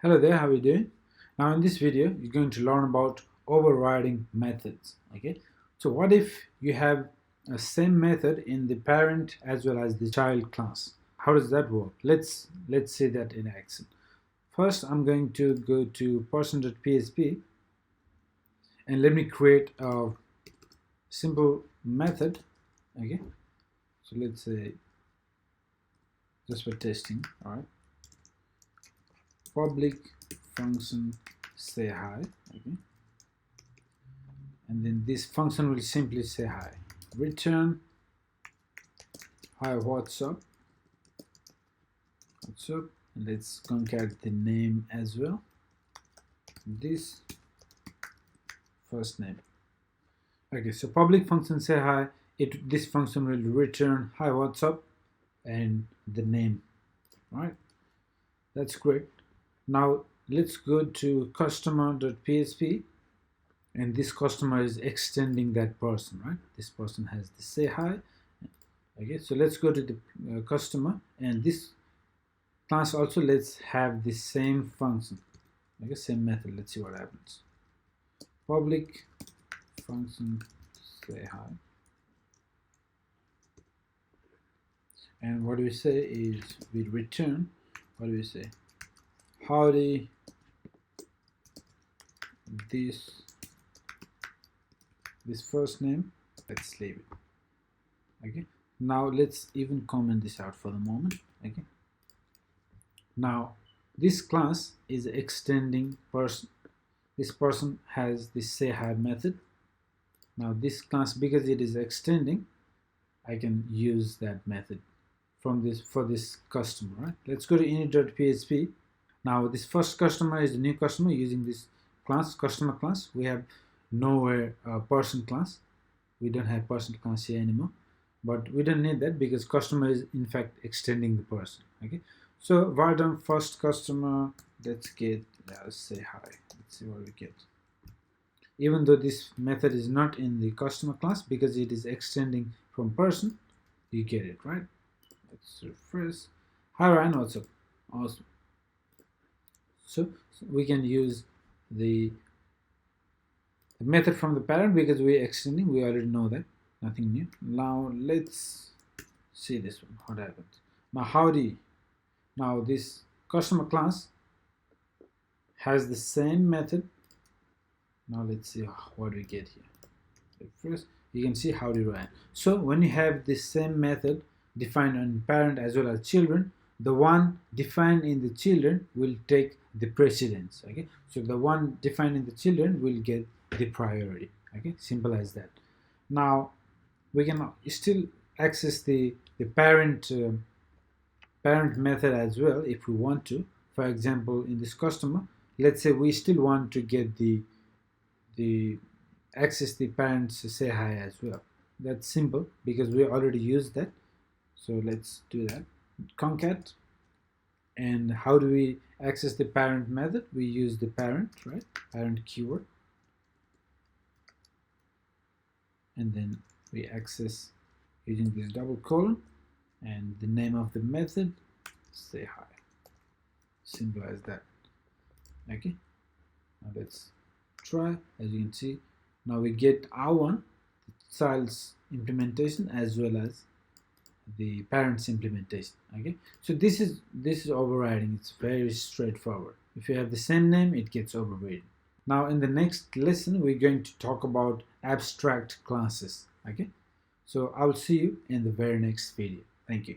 Hello there, how are you doing? Now in this video you're going to learn about overriding methods. Okay, so what if you have a same method in the parent as well as the child class? How does that work? Let's see that in action. First I'm going to go to person.php and let me create a simple method. Okay, so let's say just for testing. All right, public function say hi. Okay, and then this function will simply say hi, return hi, what's up, and let's concat the name as well, this first name. Okay, so public function say hi, this function will return hi, what's up, and the name. All right, that's great. Now let's go to customer.php, and this customer is extending that person, right? This person has the say hi. Okay, so let's go to the customer, and this class also let's have the same function, okay, same method. Let's see what happens. Public function say hi, and what we say is we return, what do we say, howdy, this first name. Let's leave it. Okay, now let's even comment this out for the moment. Okay, now this class is extending person. This person has this say hi method. Now this class, because it is extending, I can use that method from this for this customer, right? Let's go to init.php. Now this first customer is the new customer using this class, customer class. We have nowhere person class. We don't have person class here anymore, but we don't need that because customer is in fact extending the person. Okay, so var done first customer, let's get, let's say hi, let's see what we get. Even though this method is not in the customer class because it is extending from person, you get it, right? Let's refresh. Hi Ryan, what's up? Awesome. So we can use the method from the parent because we're extending. We already know that, nothing new. Now let's see this one, what happens. Now howdy, now this customer class has the same method. Now let's see what we get here. First you can see howdy Ryan. So when you have the same method defined on parent as well as children, the one defined in the children will take the precedence. Okay, so the one defined in the children will get the priority. Okay, simple as that. Now we can still access the parent method as well if we want to. For example, in this customer, let's say we still want to get the access the parents say hi as well. That's simple because we already used that. So let's do that. Concat. And how do we access the parent method? We use the parent, right? Parent keyword. And then we access using this double colon and the name of the method, say hi. Simple as that. Okay, now let's try. As you can see, now we get R1, the child's implementation, as well as the parent's implementation. Okay, so this is overriding. It's very straightforward. If you have the same name, it gets overridden. Now in the next lesson we're going to talk about abstract classes. Okay, so I'll see you in the very next video. Thank you.